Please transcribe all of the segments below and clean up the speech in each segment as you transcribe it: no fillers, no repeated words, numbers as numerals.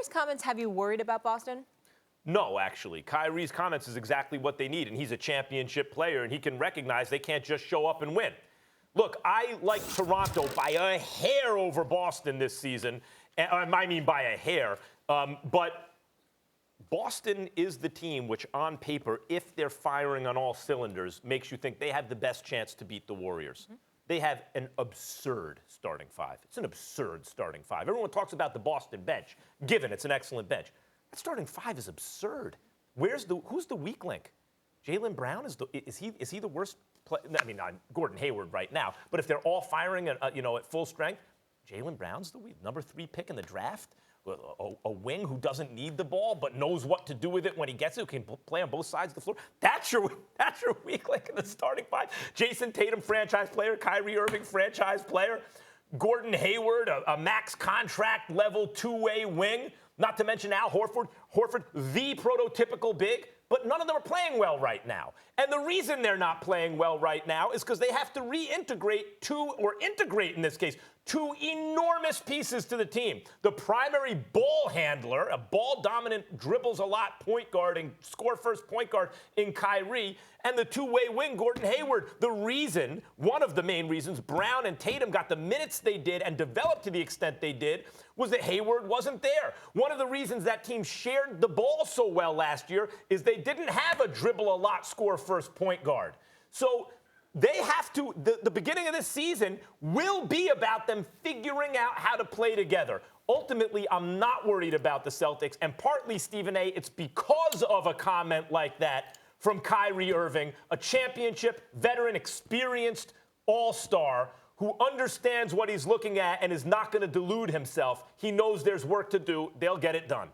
Kyrie's comments have you worried about Boston? No, actually. Kyrie's comments is exactly what they need, and he's a championship player, and he can recognize they can't just show up and win. Look, I like Toronto by a hair over Boston this season. I mean by a hair. But Boston is the team which, on paper, if they're firing on all cylinders, makes you think they have the best chance to beat the Warriors. Mm-hmm. They have an absurd starting five. It's an absurd starting five. Everyone talks about the Boston bench. Given it's an excellent bench. That starting five is absurd. Who's the weak link? Jaylen Brown is he the worst player? I mean, Gordon Hayward right now. But if they're all firing at full strength, Jaylen Brown's the number 3 pick in the draft. A wing who doesn't need the ball but knows what to do with it when he gets it, who can play on both sides of the floor. That's your weak link in the starting five. Jason Tatum, franchise player. Kyrie Irving, franchise player. Gordon Hayward, a max contract level 2-way wing. Not to mention Al Horford. Horford, the prototypical big. But none of them are playing well right now. And the reason they're not playing well right now is because they have to integrate in this case, 2 enormous pieces to the team. The primary ball handler, a ball-dominant, dribbles a lot point guard and score-first point guard in Kyrie, and the 2-way wing, Gordon Hayward. One of the main reasons Brown and Tatum got the minutes they did and developed to the extent they did was that Hayward wasn't there. One of the reasons that team shared the ball so well last year is they didn't have a dribble-a-lot, score-first point guard. So they have to, the beginning of this season will be about them figuring out how to play together. Ultimately, I'm not worried about the Celtics, and partly, Stephen A., it's because of a comment like that from Kyrie Irving, a championship veteran, experienced all-star who understands what he's looking at and is not going to delude himself. He knows there's work to do. They'll get it done.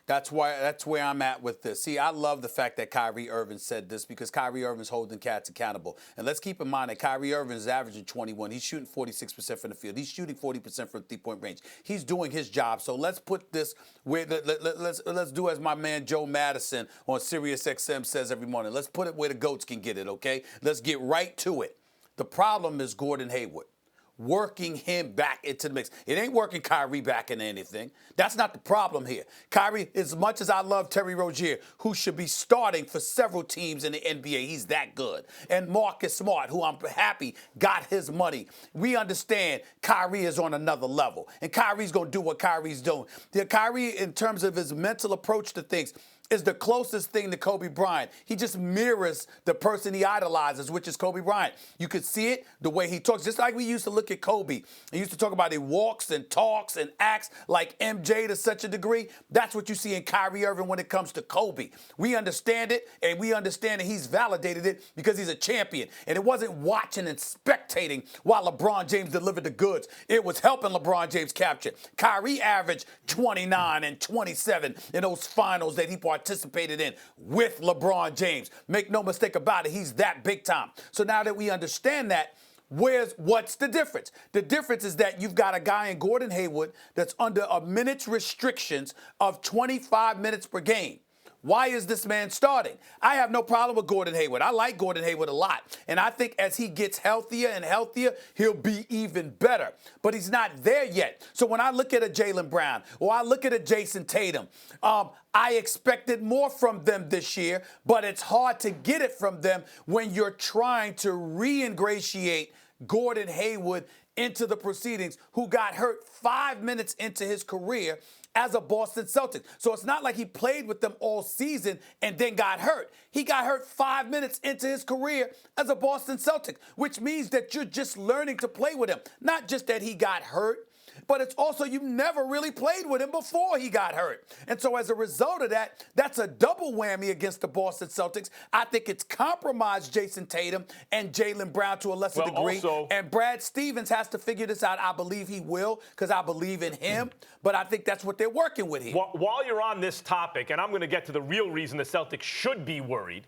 That's where I'm at with this. See, I love the fact that Kyrie Irving said this because Kyrie Irving's holding cats accountable. And let's keep in mind that Kyrie Irving is averaging 21. He's shooting 46% from the field. He's shooting 40% from three-point range. He's doing his job. So let's put this where let's do as my man Joe Madison on SiriusXM says every morning. Let's put it where the goats can get it, okay? Let's get right to it. The problem is Gordon Hayward. Working him back into the mix. It ain't working Kyrie back into anything. That's not the problem here. Kyrie, as much as I love Terry Rozier, who should be starting for several teams in the NBA, he's that good. And Marcus Smart, who I'm happy got his money. We understand Kyrie is on another level. And Kyrie's going to do what Kyrie's doing. Kyrie, in terms of his mental approach to things, is the closest thing to Kobe Bryant. He just mirrors the person he idolizes, which is Kobe Bryant. You could see it the way he talks, just like we used to look at Kobe. He used to talk about he walks and talks and acts like MJ to such a degree. That's what you see in Kyrie Irving when it comes to Kobe. We understand it, and we understand that he's validated it because he's a champion. And it wasn't watching and spectating while LeBron James delivered the goods. It was helping LeBron James capture. Kyrie averaged 29 and 27 in those finals that he participated in with LeBron James. Make no mistake about it, he's that big time. So now that we understand that, what's the difference? The difference is that you've got a guy in Gordon Hayward that's under a minute's restrictions of 25 minutes per game. Why is this man starting? I have no problem with Gordon Hayward. I like Gordon Hayward a lot. And I think as he gets healthier and healthier, he'll be even better. But he's not there yet. So when I look at a Jaylen Brown or I look at a Jason Tatum, I expected more from them this year, but it's hard to get it from them when you're trying to re-ingratiate Gordon Hayward into the proceedings, who got hurt 5 minutes into his career as a Boston Celtic. So it's not like he played with them all season and then got hurt. He got hurt 5 minutes into his career as a Boston Celtic, which means that you're just learning to play with him. Not just that he got hurt, but it's also you never really played with him before he got hurt. And so as a result of that, that's a double whammy against the Boston Celtics. I think it's compromised Jason Tatum and Jaylen Brown to a lesser degree. And Brad Stevens has to figure this out. I believe he will because I believe in him. But I think that's what they're working with here. While you're on this topic, and I'm going to get to the real reason the Celtics should be worried,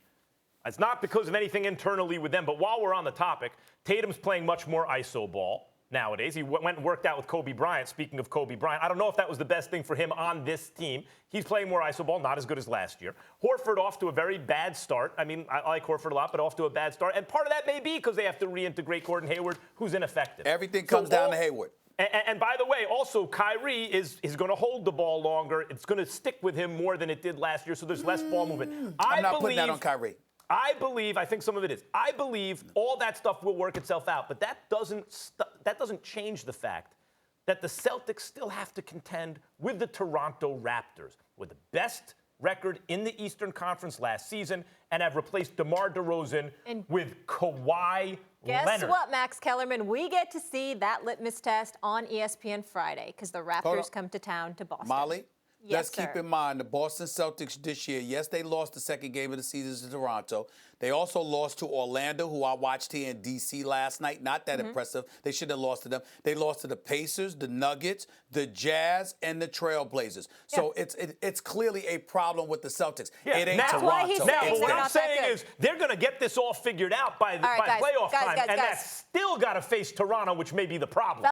it's not because of anything internally with them, but while we're on the topic, Tatum's playing much more iso ball nowadays. He went and worked out with Kobe Bryant. Speaking of Kobe Bryant, I don't know if that was the best thing for him on this team. He's playing more iso ball, not as good as last year. Horford off to a very bad start. I mean, I like Horford a lot, but off to a bad start. And part of that may be because they have to reintegrate Gordon Hayward, who's ineffective. Everything comes down to Hayward. And by the way, also Kyrie is going to hold the ball longer. It's going to stick with him more than it did last year, so there's less ball movement. I'm not putting that on Kyrie. I think some of it is. I believe all that stuff will work itself out, but that doesn't change the fact that the Celtics still have to contend with the Toronto Raptors, with the best record in the Eastern Conference last season, and have replaced DeMar DeRozan with Kawhi Guess Leonard. what, Max Kellerman? We get to see that litmus test on ESPN Friday because the Raptors come to town to Boston. Molly, Yes, let's keep in mind the Boston Celtics this year, yes, they lost the second game of the season to Toronto. They also lost to Orlando, who I watched here in D.C. last night. Not that impressive. They should have lost to them. They lost to the Pacers, the Nuggets, the Jazz, and the Trailblazers. So it's clearly a problem with the Celtics. Yeah. It ain't Now, Toronto. why he's Now, saying but what they're I'm not that saying good. is they're going to get this all figured out by All right, guys, playoff guys, time, guys, and guys. that's still got to face Toronto, which may be the problem.